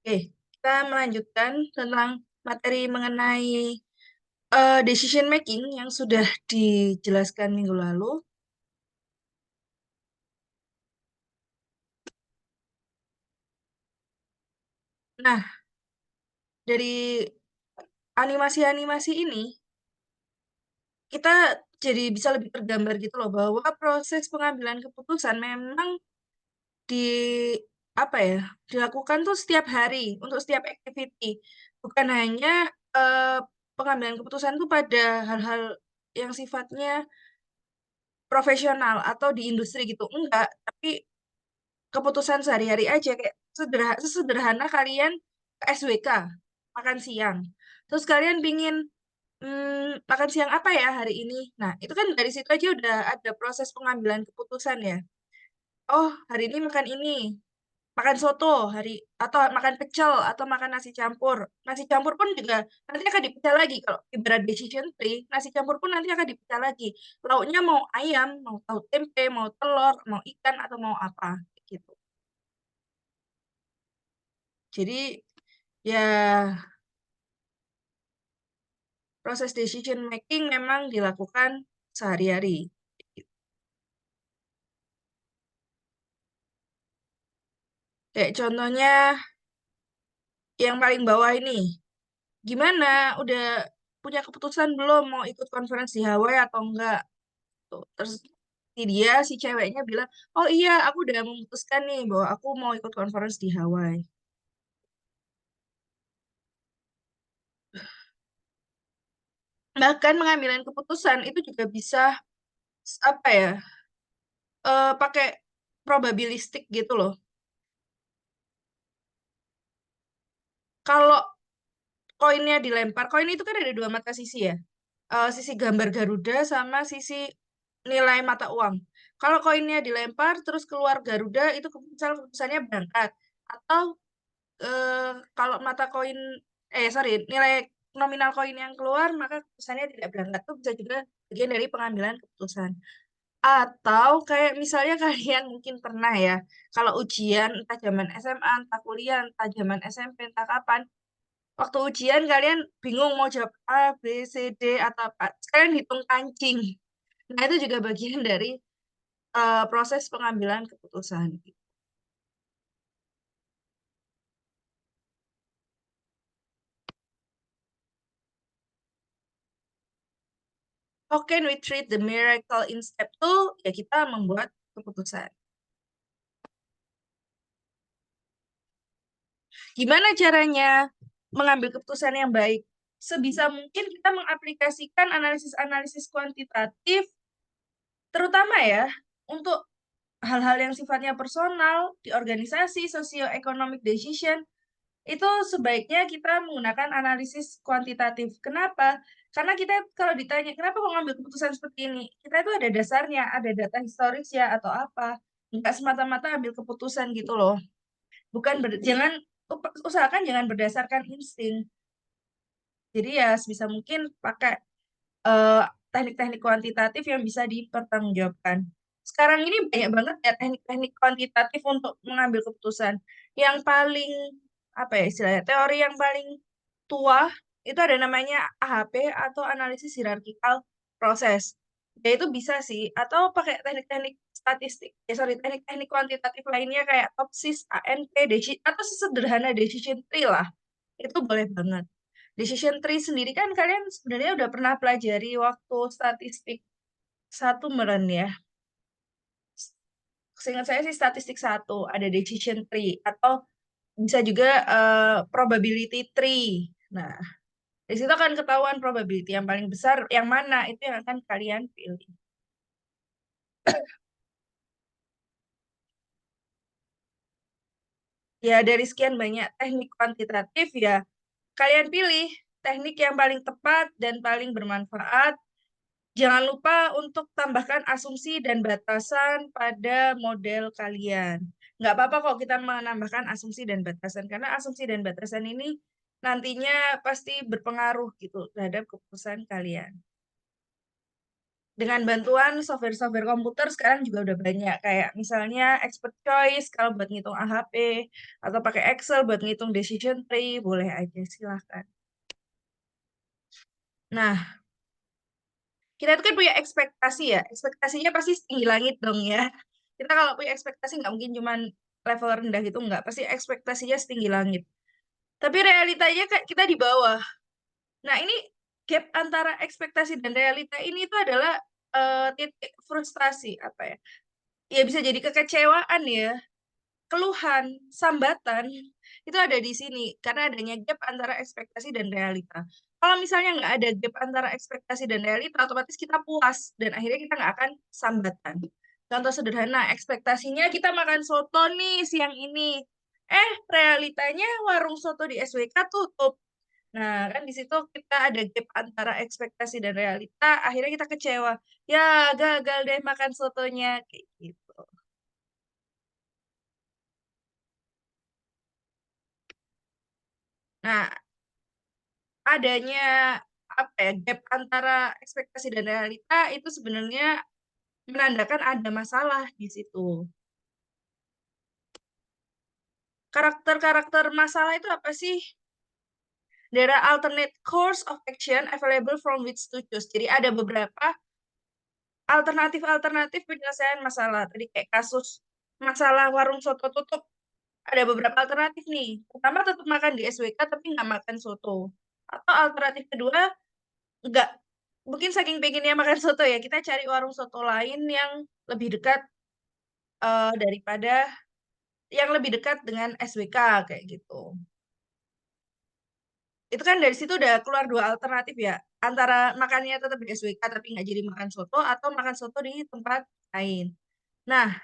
Oke, kita melanjutkan tentang materi mengenai decision making yang sudah dijelaskan minggu lalu. Nah, dari animasi-animasi ini, kita jadi bisa lebih tergambar gitu loh, bahwa proses pengambilan keputusan memang di apa ya, dilakukan tuh setiap hari untuk setiap activity. Bukan hanya pengambilan keputusan tuh pada hal-hal yang sifatnya profesional atau di industri gitu, enggak, tapi keputusan sehari-hari aja kayak sesederhana kalian ke SWK makan siang. Terus kalian pingin makan siang apa ya hari ini? Nah, itu kan dari situ aja udah ada proses pengambilan keputusan ya. Oh, hari ini makan ini. Makan soto hari atau makan pecel atau makan nasi campur. Nasi campur pun juga nanti akan dipecah lagi kalau ibarat decision tree, nasi campur pun nanti akan dipecah lagi. Lauknya mau ayam, mau tahu tempe, mau telur, mau ikan atau mau apa gitu. Jadi ya proses decision making memang dilakukan sehari-hari. Kayak contohnya yang paling bawah ini, gimana? Udah punya keputusan belum mau ikut conference di Hawaii atau enggak? Tuh. Terus si ceweknya bilang, oh iya aku udah memutuskan nih bahwa aku mau ikut conference di Hawaii. Bahkan pengambilan keputusan itu juga bisa apa ya, pakai probabilistik gitu loh. Kalau koinnya dilempar, koin itu kan ada dua mata sisi ya. Sisi gambar Garuda sama sisi nilai mata uang. Kalau koinnya dilempar terus keluar Garuda itu keputusannya berangkat. Atau kalau mata koin sorry, nilai nominal koin yang keluar maka keputusannya tidak berangkat. Itu bisa juga bagian dari pengambilan keputusan. Atau kayak misalnya kalian mungkin pernah ya, kalau ujian entah zaman SMA, entah kuliah, entah zaman SMP, entah kapan, waktu ujian kalian bingung mau jawab A, B, C, D, atau apa. Kalian hitung kancing. Nah, itu juga bagian dari proses pengambilan keputusan. How can we treat the miracle in step 2? Ya kita membuat keputusan. Gimana caranya mengambil keputusan yang baik? Sebisa mungkin kita mengaplikasikan analisis-analisis kuantitatif, terutama ya, untuk hal-hal yang sifatnya personal, di organisasi, socio-economic decision, itu sebaiknya kita menggunakan analisis kuantitatif. Kenapa? Karena kita kalau ditanya, kenapa kok ngambil keputusan seperti ini? Kita itu ada dasarnya, ada data historis ya atau apa. Nggak semata-mata ambil keputusan gitu loh. Bukan jangan usahakan jangan berdasarkan insting. Jadi ya sebisa mungkin pakai eh, teknik-teknik kuantitatif yang bisa dipertanggungjawabkan. Sekarang ini banyak banget ya teknik-teknik kuantitatif untuk mengambil keputusan. Yang paling apa ya istilahnya teori yang paling tua itu ada namanya AHP atau analisis hierarkikal proses. Ya itu bisa sih atau pakai teknik-teknik statistik. Sorry, teknik-teknik kuantitatif lainnya kayak TOPSIS, ANP, atau sesederhana decision tree lah. Itu boleh banget. Decision tree sendiri kan kalian sebenarnya udah pernah pelajari waktu statistik satu meren ya. Seingat saya sih statistik satu ada decision tree atau bisa juga probability tree. Nah, di situ akan ketahuan probability yang paling besar yang mana itu yang akan kalian pilih. Ya dari sekian banyak teknik kuantitatif ya kalian pilih teknik yang paling tepat dan paling bermanfaat. Jangan lupa untuk tambahkan asumsi dan batasan pada model kalian. Nggak apa-apa kok kita menambahkan asumsi dan batasan, karena asumsi dan batasan ini nantinya pasti berpengaruh gitu terhadap keputusan kalian. dengan bantuan software-software komputer sekarang juga udah banyak kayak misalnya expert choice kalau buat ngitung AHP atau pakai Excel buat ngitung decision tree, boleh aja silahkan. Nah, kita itu kan punya ekspektasi ya, ekspektasinya pasti tinggi langit dong ya. Kita kalau punya ekspektasi nggak mungkin cuman level rendah gitu, nggak, pasti ekspektasinya setinggi langit. Tapi realitanya kita di bawah. Nah, ini gap antara ekspektasi dan realita ini itu adalah titik frustasi apa ya? Ya bisa jadi kekecewaan ya, keluhan, sambatan, itu ada di sini karena adanya gap antara ekspektasi dan realita. Kalau misalnya nggak ada gap antara ekspektasi dan realita, otomatis kita puas dan akhirnya kita nggak akan sambatan. Contoh sederhana, ekspektasinya kita makan soto nih siang ini. Realitanya warung soto di SWK tutup. Nah, kan di situ kita ada gap antara ekspektasi dan realita, akhirnya kita kecewa. Ya, gagal deh makan sotonya, kayak gitu. Nah, adanya apa ya, gap antara ekspektasi dan realita itu sebenarnya menandakan ada masalah di situ. Karakter-karakter masalah itu apa sih? There are alternate course of action available from which to choose. Jadi ada beberapa alternatif-alternatif penyelesaian masalah. Tadi kayak kasus masalah warung soto tutup, ada beberapa alternatif nih. Pertama, tetap makan di SWK tapi nggak makan soto. Atau alternatif kedua, nggak, mungkin saking pengennya makan soto ya, kita cari warung soto lain yang lebih dekat daripada yang lebih dekat dengan SWK kayak gitu. Itu kan dari situ udah keluar dua alternatif ya, antara makannya tetap di SWK tapi nggak jadi makan soto atau makan soto di tempat lain. Nah,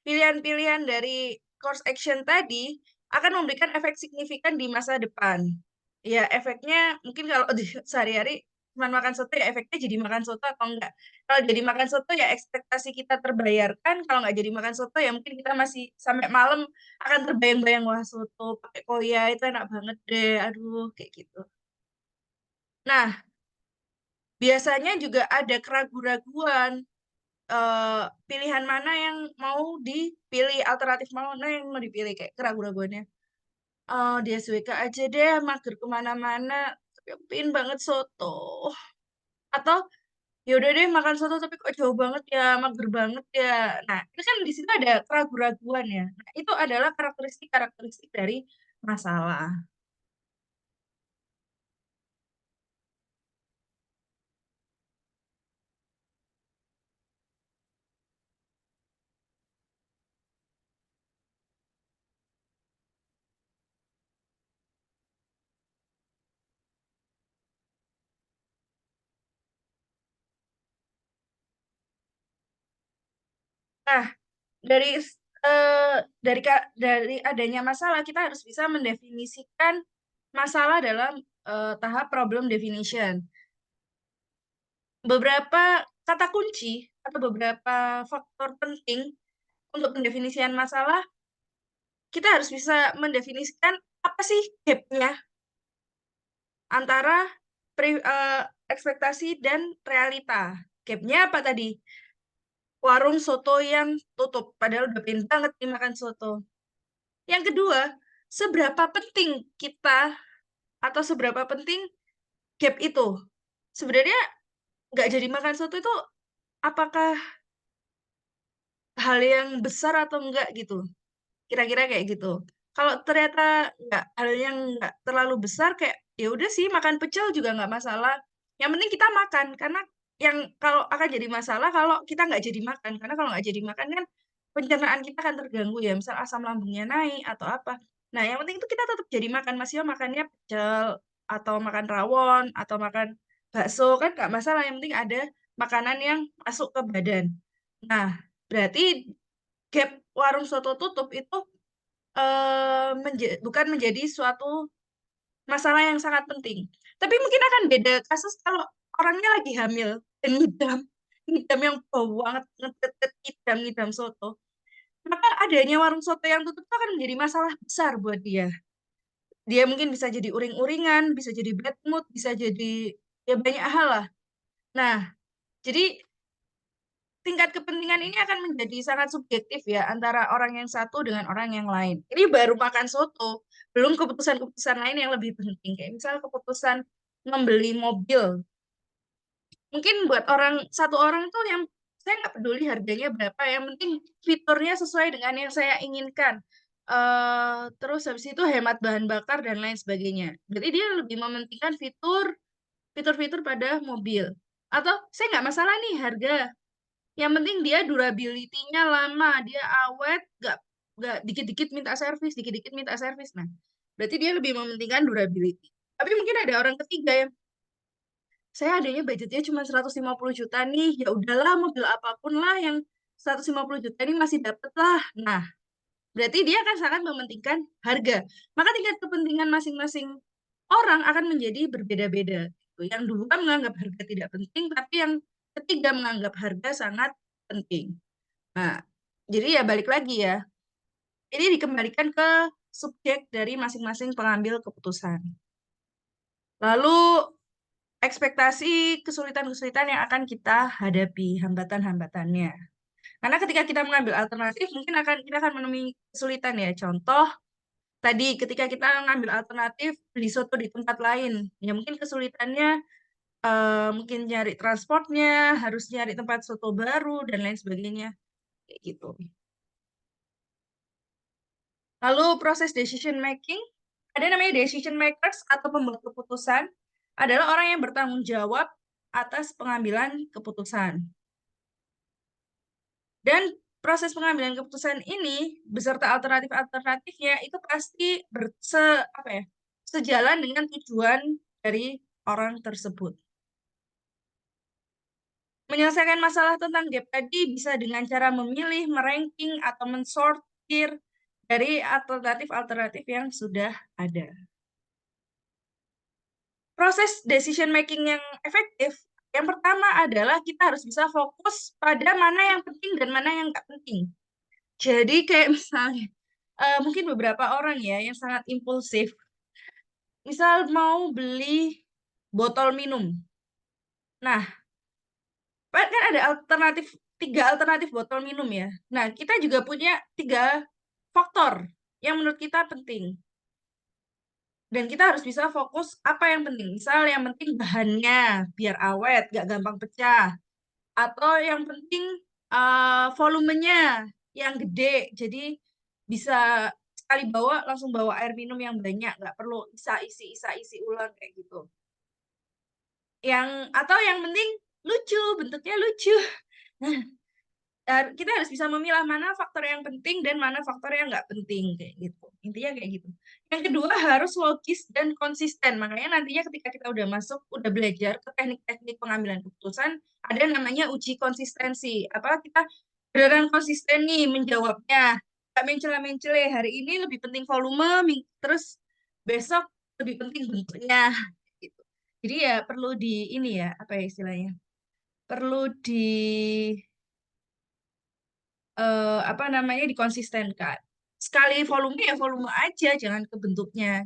pilihan-pilihan dari course action tadi akan memberikan efek signifikan di masa depan. Ya, efeknya mungkin kalau di sehari-hari cuma makan soto ya efeknya jadi makan soto atau enggak. Kalau jadi makan soto ya ekspektasi kita terbayarkan, kalau nggak jadi makan soto ya mungkin kita masih sampai malam akan terbayang-bayang, wah soto pakai koya itu enak banget deh, aduh kayak gitu. Nah, biasanya juga ada keraguan-raguan, pilihan mana yang mau dipilih, alternatif mana yang mau dipilih, kayak keraguan-raguannya. Di SWK aja deh, mager kemana-mana, tapi aku pengen banget soto. Atau ya udah deh makan soto tapi kok jauh banget ya, mager banget ya. Nah, itu kan di situ ada keraguan-raguan ya. Nah, itu adalah karakteristik-karakteristik dari masalah. Nah, dari dari adanya masalah kita harus bisa mendefinisikan masalah dalam tahap problem definition. Beberapa kata kunci atau beberapa faktor penting untuk pendefinisian masalah, kita harus bisa mendefinisikan apa sih gap-nya antara ekspektasi dan realita. Gap-nya apa tadi? Warung soto yang tutup, padahal udah pengen banget dimakan soto. Yang kedua, seberapa penting kita atau seberapa penting gap itu? Sebenarnya nggak jadi makan soto itu apakah hal yang besar atau enggak gitu? Kira-kira kayak gitu. Kalau ternyata nggak, hal yang nggak terlalu besar, kayak ya udah sih makan pecel juga nggak masalah. Yang penting kita makan, karena yang kalau akan jadi masalah kalau kita nggak jadi makan, karena kalau nggak jadi makan kan pencernaan kita akan terganggu ya, misal asam lambungnya naik atau apa. Nah, yang penting itu kita tetap jadi makan, Mas yo makannya pecel atau makan rawon atau makan bakso kan nggak masalah, yang penting ada makanan yang masuk ke badan. Nah, berarti gap warung soto tutup itu bukan menjadi suatu masalah yang sangat penting. Tapi mungkin akan beda kasus kalau orangnya lagi hamil dan ngidam, ngidam yang bau banget, ngetet ngidam, ngidam soto. Maka adanya warung soto yang tutup itu akan menjadi masalah besar buat dia. Dia mungkin bisa jadi uring-uringan, bisa jadi bad mood, bisa jadi ya banyak hal lah. Nah, jadi tingkat kepentingan ini akan menjadi sangat subjektif ya antara orang yang satu dengan orang yang lain. Ini baru makan soto, belum keputusan-keputusan lain yang lebih penting. Kayak misal keputusan membeli mobil. Mungkin buat satu orang tuh yang saya nggak peduli harganya berapa, yang penting fiturnya sesuai dengan yang saya inginkan. Terus habis itu hemat bahan bakar dan lain sebagainya. Berarti dia lebih mementingkan fitur-fitur pada mobil. Atau saya nggak masalah nih harga, yang penting dia durability-nya lama, dia awet, nggak dikit-dikit minta servis, dikit-dikit minta servis. Nah, berarti dia lebih mementingkan durability. Tapi mungkin ada orang ketiga yang saya adanya budgetnya cuma 150 juta nih, ya udahlah mobil apapun lah yang 150 juta ini masih dapet lah. Nah, berarti dia akan sangat mementingkan harga. Maka tingkat kepentingan masing-masing orang akan menjadi berbeda-beda. Yang dua menganggap harga tidak penting, tapi yang ketiga menganggap harga sangat penting. Nah, jadi ya balik lagi ya. Ini dikembalikan ke subjek dari masing-masing pengambil keputusan. Lalu ekspektasi kesulitan-kesulitan yang akan kita hadapi, hambatan-hambatannya. Karena ketika kita mengambil alternatif, mungkin kita akan menemui kesulitan ya. Contoh, tadi ketika kita mengambil alternatif beli soto di tempat lain, ya mungkin kesulitannya mungkin nyari transportnya, harus nyari tempat soto baru, dan lain sebagainya. Kayak gitu. Lalu proses decision making, ada namanya decision makers atau pembuat keputusan, adalah orang yang bertanggung jawab atas pengambilan keputusan. Dan proses pengambilan keputusan ini beserta alternatif-alternatifnya itu pasti sejalan dengan tujuan dari orang tersebut. Menyelesaikan masalah tentang gap tadi bisa dengan cara memilih, meranking, atau mensortir dari alternatif-alternatif yang sudah ada. Proses decision making yang efektif, yang pertama adalah kita harus bisa fokus pada mana yang penting dan mana yang nggak penting. Jadi kayak misalnya, mungkin beberapa orang ya yang sangat impulsif, misal mau beli botol minum. Nah, kan ada tiga alternatif botol minum ya. Nah, kita juga punya 3 faktor yang menurut kita penting. Dan kita harus bisa fokus apa yang penting. Misal yang penting bahannya, biar awet, gak gampang pecah. Atau yang penting volumenya yang gede, jadi bisa sekali bawa langsung bawa air minum yang banyak, nggak perlu isa isi ulang kayak gitu. Atau yang penting lucu, bentuknya lucu. Kita harus bisa memilah mana faktor yang penting dan mana faktor yang nggak penting kayak gitu. Intinya kayak gitu. Yang kedua harus logis dan konsisten. Makanya nantinya ketika kita udah belajar ke teknik-teknik pengambilan keputusan, ada namanya uji konsistensi. Apa kita beneran konsisten nih menjawabnya? Nggak mencela-mencele. Hari ini lebih penting volume, terus besok lebih penting bentuknya. Gitu. Jadi ya perlu ini ya, apa ya istilahnya? Perlu apa namanya dikonsistenkan. Sekali volume ya volume aja, jangan ke bentuknya.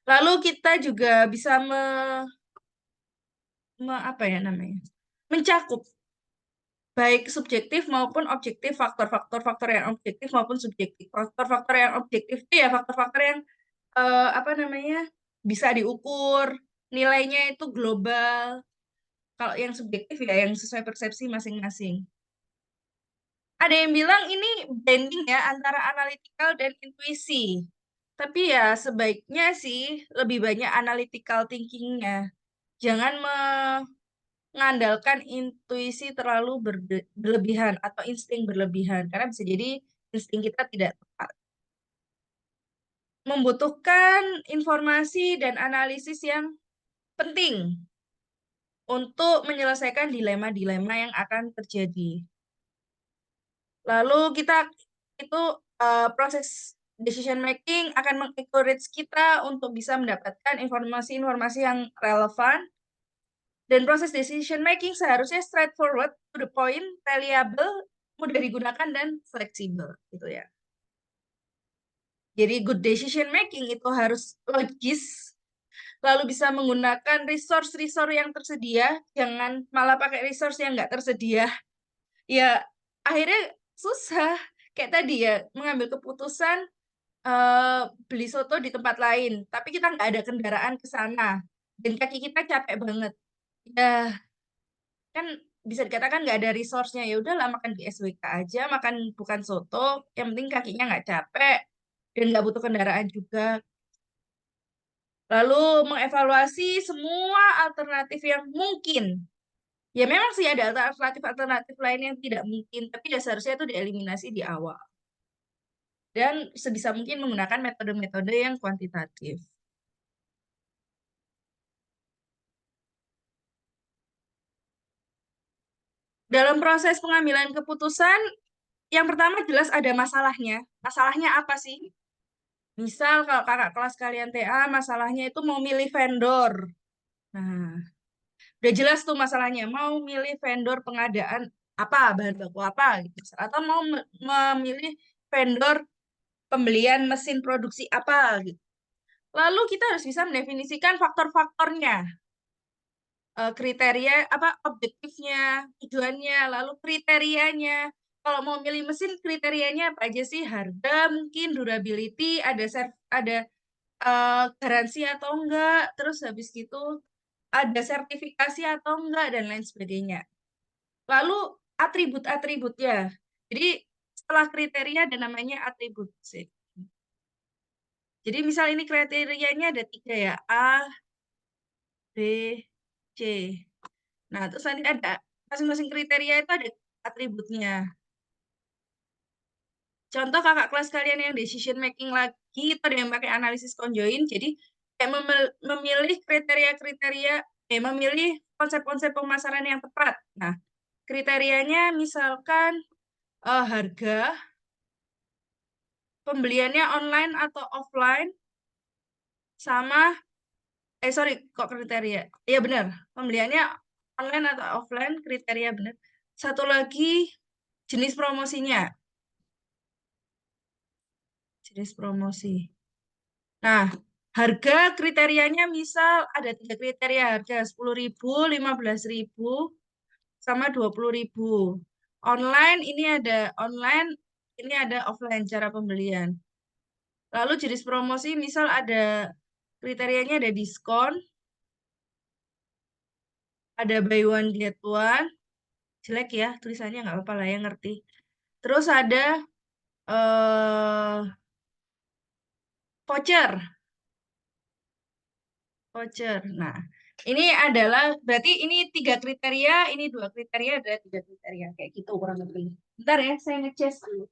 Lalu kita juga bisa apa ya namanya? Mencakup baik subjektif maupun objektif, faktor-faktor yang objektif maupun subjektif. Faktor-faktor yang objektif itu ya faktor-faktor yang apa namanya? Bisa diukur, nilainya itu global. Kalau yang subjektif ya yang sesuai persepsi masing-masing. Ada yang bilang ini blending ya antara analytical dan intuisi. Tapi ya sebaiknya sih lebih banyak analytical thinking-nya. Jangan mengandalkan intuisi terlalu berlebihan atau insting berlebihan. Karena bisa jadi insting kita tidak tepat. Membutuhkan informasi dan analisis yang penting untuk menyelesaikan dilema-dilema yang akan terjadi. Lalu kita itu proses decision making akan mengencourage kita untuk bisa mendapatkan informasi-informasi yang relevan, dan proses decision making seharusnya straightforward, to the point, reliable, mudah digunakan dan fleksibel gitu ya. Jadi good decision making itu harus logis, lalu bisa menggunakan resource-resource yang tersedia, jangan malah pakai resource yang nggak tersedia. Ya, akhirnya susah. Kayak tadi ya, mengambil keputusan beli soto di tempat lain, tapi kita nggak ada kendaraan ke sana, dan kaki kita capek banget. Ya, kan bisa dikatakan nggak ada resource-nya. Ya udahlah, makan di SWK aja, makan bukan soto, yang penting kakinya nggak capek, dan nggak butuh kendaraan juga. Lalu mengevaluasi semua alternatif yang mungkin. Ya memang sih ada alternatif-alternatif lain yang tidak mungkin, tapi ya seharusnya itu dieliminasi di awal. Dan sebisa mungkin menggunakan metode-metode yang kuantitatif. Dalam proses pengambilan keputusan, yang pertama jelas ada masalahnya. Masalahnya apa sih? Misal kalau kakak kelas kalian TA, masalahnya itu mau milih vendor. Nah, udah jelas tuh masalahnya. Mau milih vendor pengadaan apa, bahan baku apa, gitu. Atau mau memilih vendor pembelian mesin produksi apa, gitu. Lalu kita harus bisa mendefinisikan faktor-faktornya, kriteria apa objektifnya, tujuannya, lalu kriterianya. Kalau mau milih mesin, kriterianya apa aja sih? Harga, mungkin durability, ada garansi atau enggak, terus habis gitu ada sertifikasi atau enggak, dan lain sebagainya. Lalu atribut-atributnya. Jadi setelah kriteria ada namanya atribut sih. Jadi misal ini kriterianya ada 3 ya, A, B, C. Nah, terus nanti ada masing-masing kriteria itu ada atributnya. Contoh kakak kelas kalian yang decision making lagi, itu ada yang pakai analisis conjoin. Jadi kayak memilih kriteria-kriteria, memilih konsep-konsep pemasaran yang tepat. Nah, kriterianya misalkan harga, pembeliannya online atau offline, sama, sorry, kok kriteria? Iya benar, pembeliannya online atau offline, kriteria benar. Satu lagi, jenis promosinya. Jenis promosi. Nah, harga kriterianya misal ada 3 kriteria harga 10.000, 15.000, sama 20.000. Online ini ada online, ini ada offline cara pembelian. Lalu jenis promosi misal ada kriterianya ada diskon, ada buy one get one, jelek ya tulisannya nggak apa-apa lah ya ngerti. Terus ada eh voucher. Voucher. Nah, ini adalah berarti ini 3 kriteria, ini 2 kriteria, ada 3 kriteria kayak gitu kurang lebih. Bentar ya, saya ngecek dulu.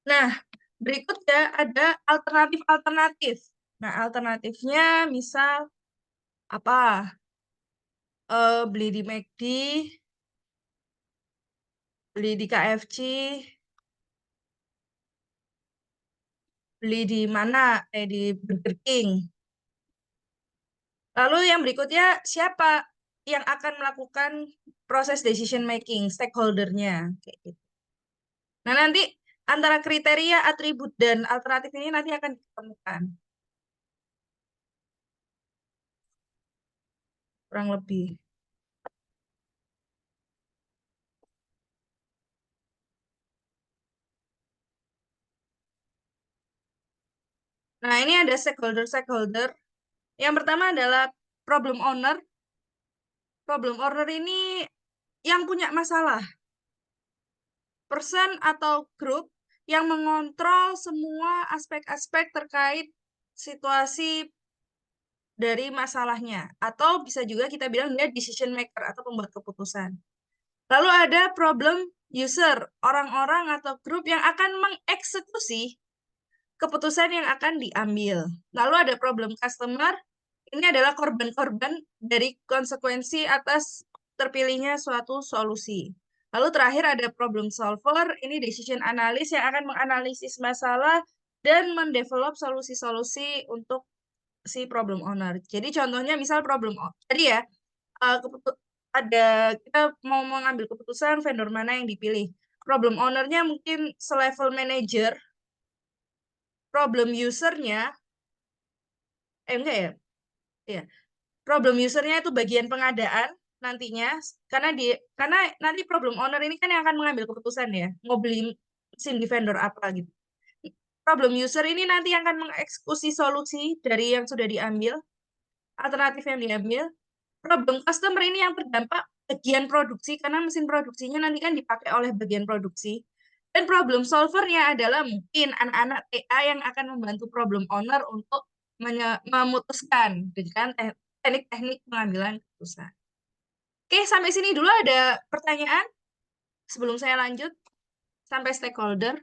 Nah, berikutnya ada alternatif-alternatif. Nah, alternatifnya misal apa? Beli di McD, beli di KFC, beli di mana? Di Burger King. Lalu yang berikutnya siapa yang akan melakukan proses decision making, stakeholder-nya, kayak gitu. Nah, nanti antara kriteria, atribut, dan alternatif ini nanti akan ditemukan. Kurang lebih. Nah, ini ada stakeholder-stakeholder. Yang pertama adalah problem owner. Problem owner ini yang punya masalah. Person atau grup yang mengontrol semua aspek-aspek terkait situasi dari masalahnya. Atau bisa juga kita bilang dia decision maker atau pembuat keputusan. Lalu ada problem user, orang-orang atau grup yang akan mengeksekusi keputusan yang akan diambil. Lalu ada problem customer, ini adalah korban-korban dari konsekuensi atas terpilihnya suatu solusi. Lalu terakhir ada problem solver, ini decision analyst yang akan menganalisis masalah dan mendevelop solusi-solusi untuk si problem owner. Jadi contohnya misal jadi ya ada kita mau mengambil keputusan vendor mana yang dipilih. Problem ownernya mungkin selevel manager, problem usernya, enggak ya, ya problem usernya itu bagian pengadaan nantinya, karena nanti problem owner ini kan yang akan mengambil keputusan ya, mau beli mesin di vendor apa gitu. Problem user ini nanti yang akan mengeksekusi solusi dari yang sudah diambil, alternatif yang diambil. Problem customer ini yang terdampak bagian produksi, karena mesin produksinya nanti kan dipakai oleh bagian produksi. Dan problem solvernya adalah mungkin anak-anak TA yang akan membantu problem owner untuk memutuskan dengan teknik-teknik pengambilan keputusan. Oke, sampai sini dulu ada pertanyaan sebelum saya lanjut sampai stakeholder.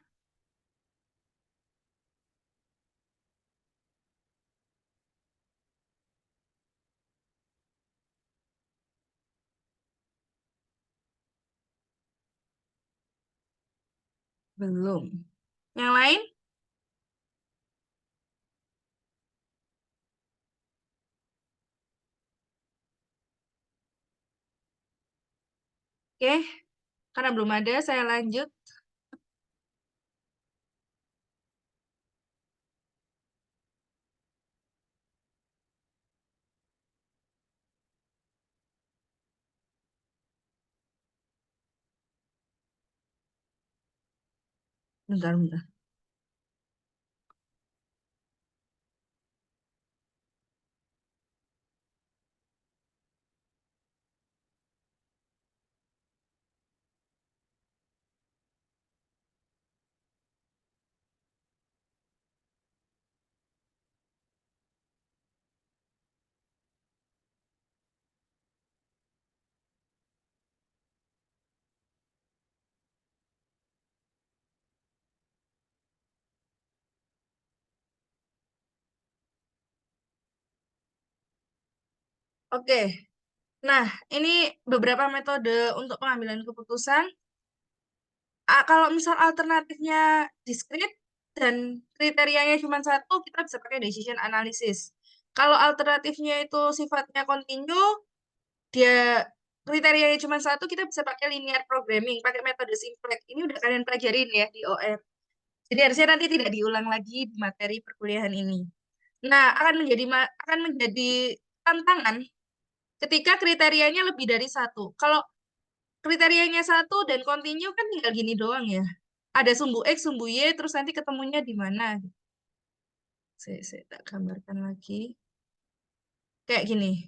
Belum. Yang lain? Oke, karena belum ada, saya lanjut. Bentar, bentar. Oke, nah ini beberapa metode untuk pengambilan keputusan. Kalau misal alternatifnya discrete dan kriterianya cuma satu, kita bisa pakai decision analysis. Kalau alternatifnya itu sifatnya continue, dia kriterianya cuma satu, kita bisa pakai linear programming, pakai metode simplex. Ini udah kalian pelajarin ya di OM. Jadi harusnya nanti tidak diulang lagi di materi perkuliahan ini. Nah, akan menjadi tantangan ketika kriterianya lebih dari satu. Kalau kriterianya satu dan continue kan tinggal gini doang ya. Ada sumbu X, sumbu Y, terus nanti ketemunya di mana. Saya tak gambarkan lagi. Kayak gini.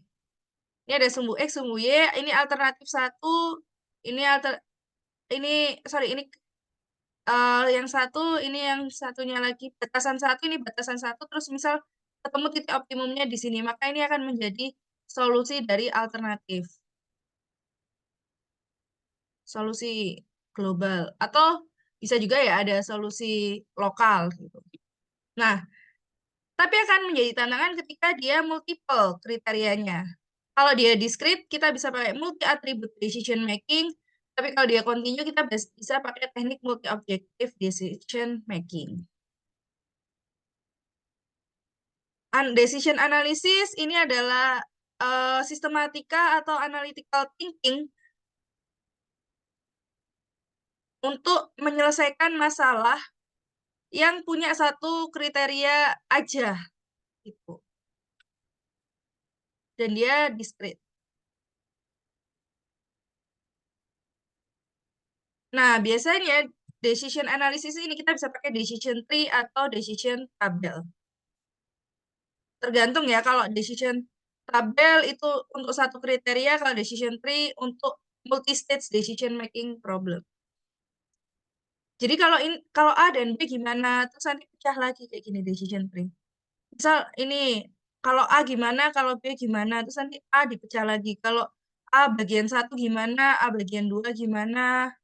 Ini ada sumbu X, sumbu Y, ini alternatif satu, ini ini sorry, ini yang satu, ini yang satunya lagi batasan satu, ini batasan satu, terus misal ketemu titik optimumnya di sini, maka ini akan menjadi solusi dari alternatif, solusi global, atau bisa juga ya ada solusi lokal gitu. Nah, tapi akan menjadi tantangan ketika dia multiple kriterianya. Kalau dia discrete, kita bisa pakai multi-attribute decision making. Tapi kalau dia continue, kita bisa pakai teknik multi-objective decision making. Decision analysis ini adalah sistematika atau analytical thinking untuk menyelesaikan masalah yang punya satu kriteria aja gitu. Dan dia discrete. Nah, biasanya decision analysis ini kita bisa pakai decision tree atau decision tabel. Tergantung ya, kalau decision tabel itu untuk satu kriteria, kalau decision tree untuk multi-stage decision making problem. Jadi kalau A dan B gimana, terus nanti pecah lagi kayak gini decision tree. Misal ini, kalau A gimana, kalau B gimana, terus nanti A dipecah lagi. Kalau A bagian satu gimana, A bagian dua gimana,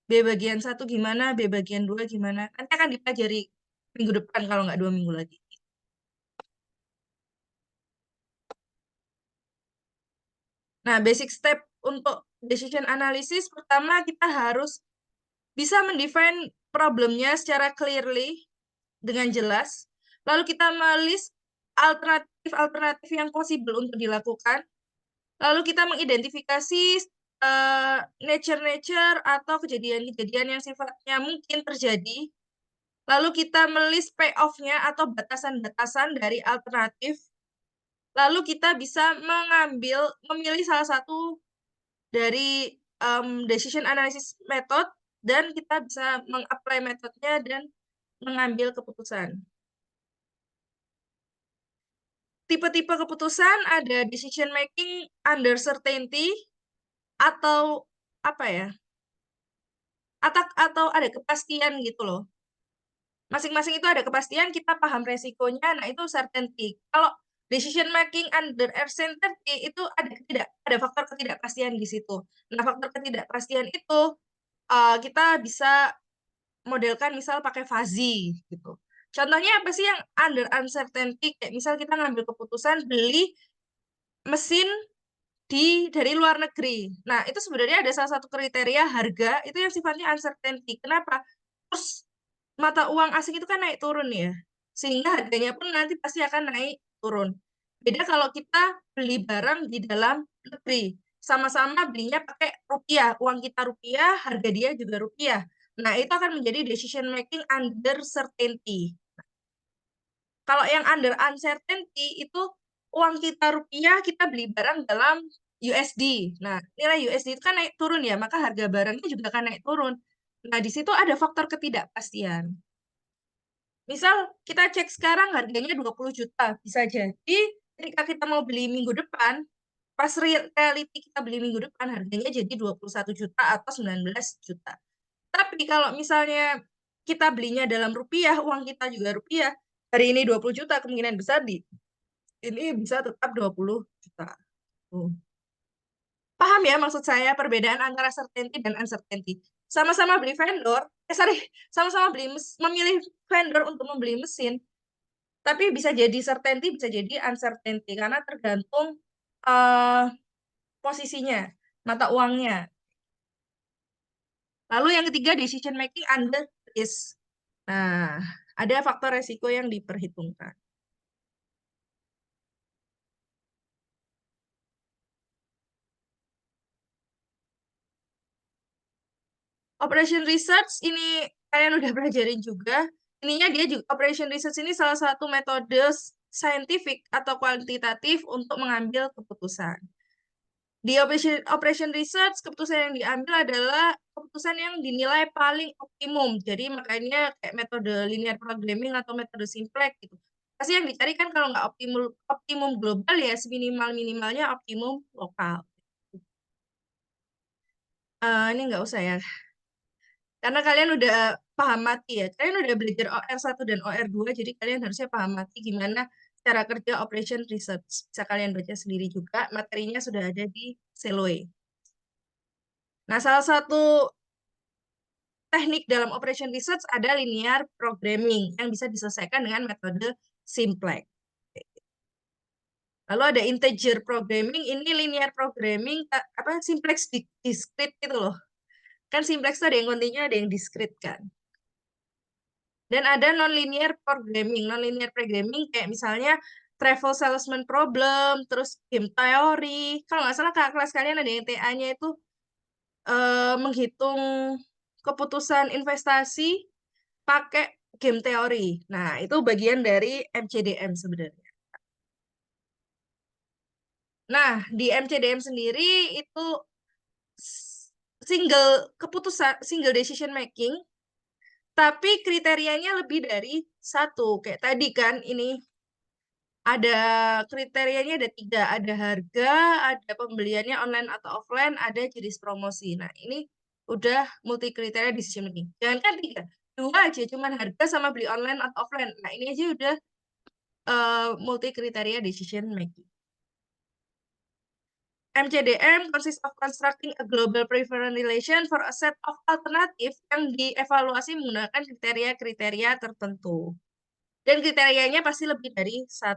B bagian satu gimana, B bagian dua gimana. Nanti akan dipelajari minggu depan kalau nggak 2 minggu lagi. Nah, basic step untuk decision analysis, pertama kita harus bisa mendefine problemnya secara clearly, dengan jelas. Lalu kita melist alternatif-alternatif yang possible untuk dilakukan. Lalu kita mengidentifikasi nature-nature atau kejadian-kejadian yang sifatnya mungkin terjadi. Lalu kita melist payoff-nya atau batasan-batasan dari alternatif. Lalu kita bisa memilih salah satu dari decision analysis method, dan kita bisa meng-apply metodenya dan mengambil keputusan. Tipe-tipe keputusan ada decision making under certainty, atau apa ya? Atau ada kepastian gitu loh. Masing-masing itu ada kepastian, kita paham resikonya, nah itu certainty. Kalau decision making under uncertainty itu ada faktor ketidakpastian di situ. Nah, faktor ketidakpastian itu kita bisa modelkan misal pakai fuzzy gitu. Contohnya apa sih yang under uncertainty? Kayak misal kita ngambil keputusan beli mesin dari luar negeri. Nah, itu sebenarnya ada salah satu kriteria harga itu yang sifatnya uncertainty. Kenapa? Terus mata uang asing itu kan naik turun ya. Sehingga harganya pun nanti pasti akan naik turun. Beda kalau kita beli barang di dalam negeri. Sama-sama belinya pakai rupiah. Uang kita rupiah, harga dia juga rupiah. Nah, itu akan menjadi decision making under certainty. Kalau yang under uncertainty itu uang kita rupiah, kita beli barang dalam USD. Nah, nilai USD itu kan naik turun ya, maka harga barangnya juga akan naik turun. Nah, di situ ada faktor ketidakpastian. Misal kita cek sekarang harganya 20 juta, bisa jadi ketika kita mau beli minggu depan, pas reality kita beli minggu depan harganya jadi 21 juta atau 19 juta. Tapi kalau misalnya kita belinya dalam rupiah, uang kita juga rupiah, hari ini 20 juta, kemungkinan besar ini bisa tetap 20 juta. Paham ya maksud saya perbedaan antara certainty dan uncertainty. Sama-sama beli vendor, sama-sama memilih vendor untuk membeli mesin, tapi bisa jadi certainty, bisa jadi uncertainty, karena tergantung uh, posisinya, mata uangnya. Lalu yang ketiga, decision making under risk. Nah, ada faktor resiko yang diperhitungkan. Operation research ini kalian udah pelajarin juga. Ininya dia juga, operation research ini salah satu metode scientific atau kuantitatif untuk mengambil keputusan. Di operation research, keputusan yang diambil adalah keputusan yang dinilai paling optimum. Jadi makanya kayak metode linear programming atau metode simplex gitu. Pasti yang dicari kan kalau nggak optimum global ya seminimal-minimalnya optimum lokal. Ini nggak usah ya. Karena kalian udah paham mati ya. Kalian udah belajar OR1 dan OR2, jadi kalian harusnya paham mati gimana cara kerja operation research. Bisa kalian baca sendiri juga, materinya sudah ada di Seloe. Nah, salah satu teknik dalam operation research ada linear programming yang bisa diselesaikan dengan metode simplex. Lalu ada integer programming, ini linear programming, simplex discrete gitu loh. Kan simplex itu ada yang continue, ada yang discrete kan. Dan ada non-linear programming. Non-linear programming kayak misalnya travel salesman problem, terus game theory. Kalau nggak salah kakak kelas kalian ada yang TA-nya itu menghitung keputusan investasi pakai game teori. Nah, itu bagian dari MCDM sebenarnya. Nah, di MCDM sendiri itu single decision making, tapi kriterianya lebih dari satu. Kayak tadi kan, ini ada kriterianya ada 3. Ada harga, ada pembeliannya online atau offline, ada jenis promosi. Nah, ini udah multi kriteria decision making. Jangan kan 3, 2 aja, cuman harga sama beli online atau offline. Nah, ini aja udah multi kriteria decision making. MCDM consists of constructing a global preference relation for a set of alternative yang dievaluasi menggunakan kriteria-kriteria tertentu. Dan kriterianya pasti lebih dari 1.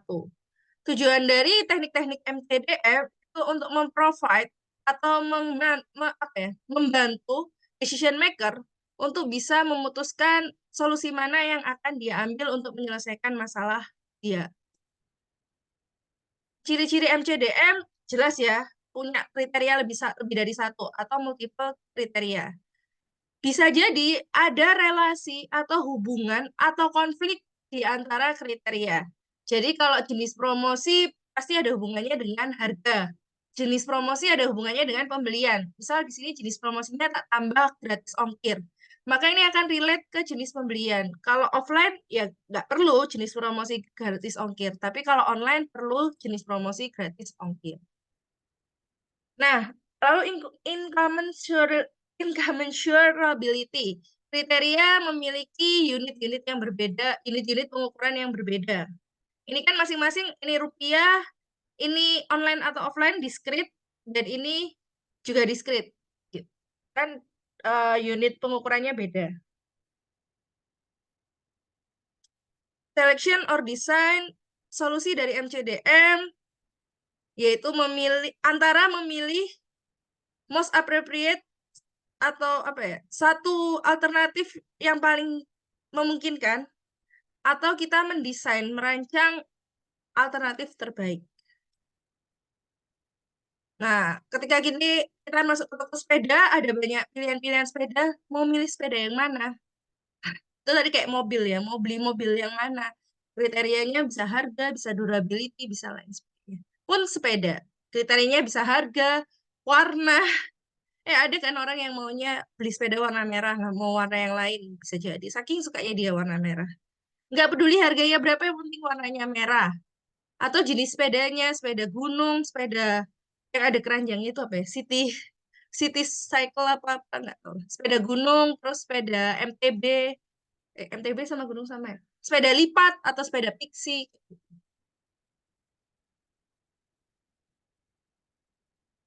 Tujuan dari teknik-teknik MCDM itu untuk memprovide atau membantu decision maker untuk bisa memutuskan solusi mana yang akan dia ambil untuk menyelesaikan masalah dia. Ciri-ciri MCDM jelas ya, punya kriteria lebih dari satu atau multiple kriteria. Bisa jadi ada relasi atau hubungan atau konflik di antara kriteria. Jadi kalau jenis promosi pasti ada hubungannya dengan harga. Jenis promosi ada hubungannya dengan pembelian. Misal di sini jenis promosinya tak tambah gratis ongkir. Maka ini akan relate ke jenis pembelian. Kalau offline ya nggak perlu jenis promosi gratis ongkir. Tapi kalau online perlu jenis promosi gratis ongkir. Nah, lalu incommensurability. Kriteria memiliki unit-unit yang berbeda, unit-unit pengukuran yang berbeda. Ini kan masing-masing, ini rupiah, ini online atau offline, discrete, dan ini juga discrete. Kan unit pengukurannya beda. Selection or design, solusi dari MCDM, yaitu antara memilih most appropriate atau apa ya, satu alternatif yang paling memungkinkan, atau kita mendesain, merancang alternatif terbaik. Nah, ketika gini kita masuk ke toko sepeda, ada banyak pilihan-pilihan sepeda, mau milih sepeda yang mana? Itu tadi kayak mobil ya, mau beli mobil yang mana? Kriterianya bisa harga, bisa durability, bisa lain sebagainya. Pun sepeda, kriterianya bisa harga, warna. Ada kan orang yang maunya beli sepeda warna merah, nggak mau warna yang lain, bisa jadi. Saking sukanya dia warna merah. Nggak peduli harganya berapa, yang penting warnanya merah. Atau jenis sepedanya, sepeda gunung, sepeda yang ada keranjangnya itu apa ya? City cycle apa nggak tahu. Sepeda gunung, terus sepeda MTB. MTB sama gunung sama ya? Sepeda lipat atau sepeda pixie.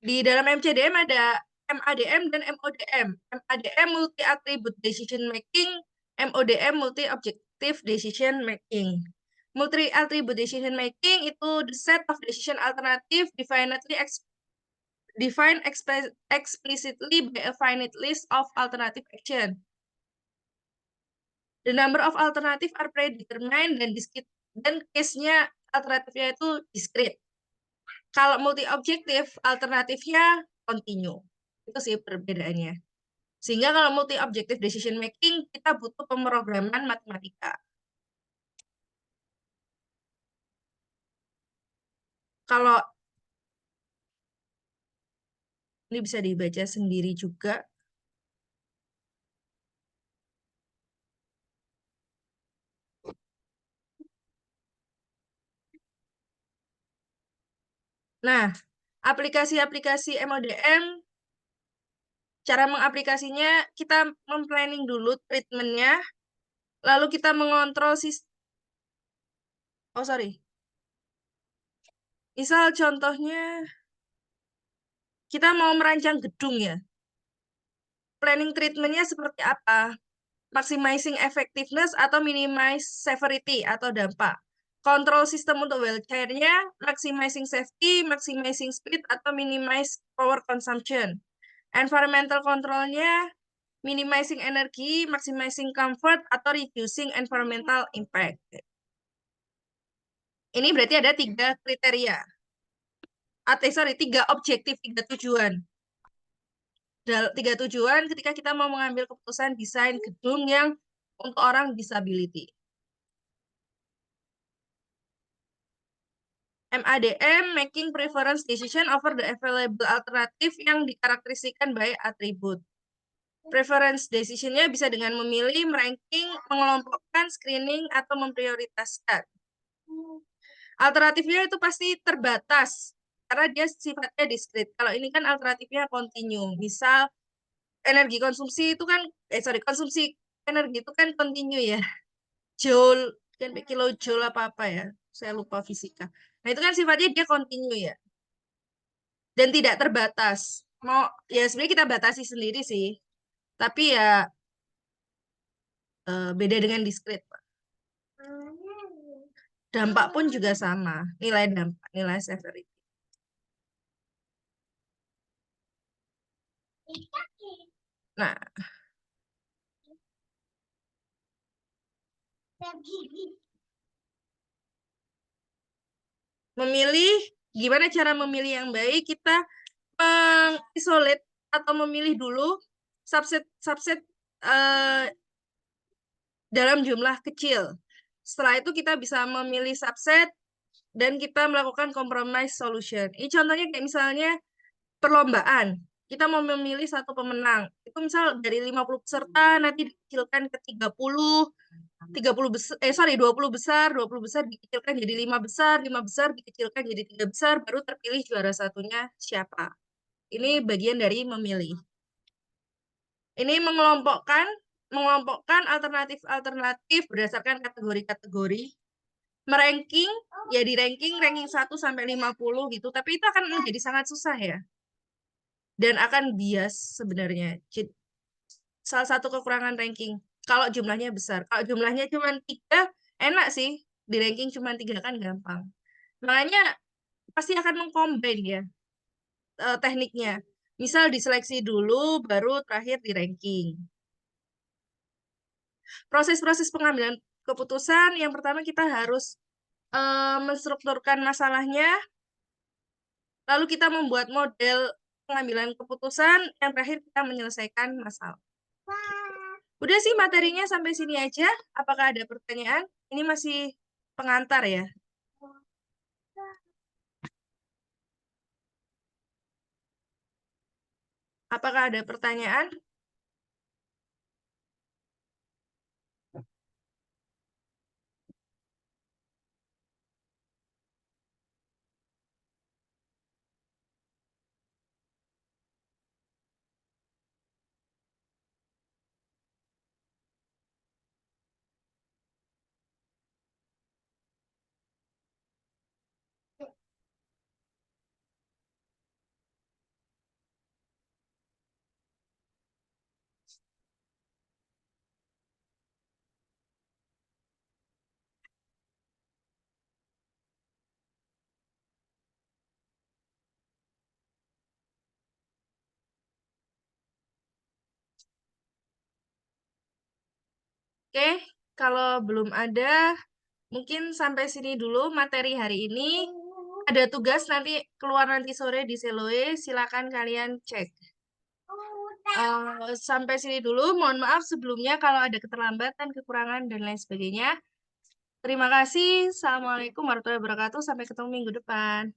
Di dalam MCDM ada MADM dan MODM. MADM multi attribute decision making, MODM multi objective decision making. Multi attribute decision making itu the set of decision alternative defined explicitly by a finite list of alternative action. The number of alternative are predetermined dan case-nya alternatifnya itu discrete. Kalau multi-objektif, alternatifnya continue. Itu sih perbedaannya. Sehingga kalau multi-objective decision making, kita butuh pemrograman matematika. Kalau ini bisa dibaca sendiri juga. Nah, aplikasi-aplikasi MODM, cara mengaplikasinya, kita memplanning dulu treatmentnya, lalu kita mengontrol sistem. Oh, sorry. Misal contohnya, kita mau merancang gedung ya. Planning treatmentnya seperti apa? Maximizing effectiveness atau minimize severity atau dampak. Control system untuk wheelchair-nya, maximizing safety, maximizing speed, atau minimize power consumption. Environmental control-nya, minimizing energy, maximizing comfort, atau reducing environmental impact. Ini berarti ada 3 kriteria. Tiga objektif, 3 tujuan. 3 tujuan ketika kita mau mengambil keputusan desain gedung yang untuk orang disability. MADM, making preference decision over the available alternative yang dikarakteristikan by attribute. Preference decision-nya bisa dengan memilih, meranking, mengelompokkan, screening, atau memprioritaskan. Alternatifnya itu pasti terbatas, karena dia sifatnya discrete. Kalau ini kan alternatifnya continue. Misal, energi konsumsi itu kan, konsumsi energi itu kan continue ya. Joule, kan kilojoule apa-apa ya. Saya lupa fisika. Nah, itu kan sifatnya dia continue ya. Dan tidak terbatas. Mau ya sebenarnya kita batasi sendiri sih. Tapi ya beda dengan discrete, Pak. Dampak pun juga sama, nilai dampak, nilai severity. Nah, memilih, gimana cara memilih yang baik? Kita mengisolate atau memilih dulu subset dalam jumlah kecil. Setelah itu kita bisa memilih subset dan kita melakukan compromise solution. Ini contohnya kayak misalnya perlombaan. Kita mau memilih satu pemenang. Itu misal dari 50 peserta nanti dikecilkan ke 30 besar, 20 besar, 20 besar dikecilkan jadi 5 besar, 5 besar dikecilkan jadi 3 besar, baru terpilih juara satunya siapa. Ini bagian dari memilih. Ini mengelompokkan alternatif-alternatif berdasarkan kategori-kategori. Meranking, ya di ranking 1 sampai 50 gitu, tapi itu akan menjadi sangat susah ya. Dan akan bias sebenarnya. Salah satu kekurangan ranking. Kalau jumlahnya besar. Kalau jumlahnya cuma 3, enak sih. Di ranking cuma 3 kan gampang. Makanya pasti akan mengcombine ya tekniknya. Misal diseleksi dulu, baru terakhir di ranking. Proses-proses pengambilan keputusan, yang pertama kita harus menstrukturkan masalahnya, lalu kita membuat model pengambilan keputusan, yang terakhir kita menyelesaikan masalah. Udah sih materinya sampai sini aja. Apakah ada pertanyaan? Ini masih pengantar ya. Apakah ada pertanyaan? Oke, kalau belum ada, mungkin sampai sini dulu materi hari ini. Ada tugas nanti keluar nanti sore di Seloe, silakan kalian cek. Sampai sini dulu, mohon maaf sebelumnya kalau ada keterlambatan, kekurangan, dan lain sebagainya. Terima kasih. Assalamualaikum warahmatullahi wabarakatuh. Sampai ketemu minggu depan.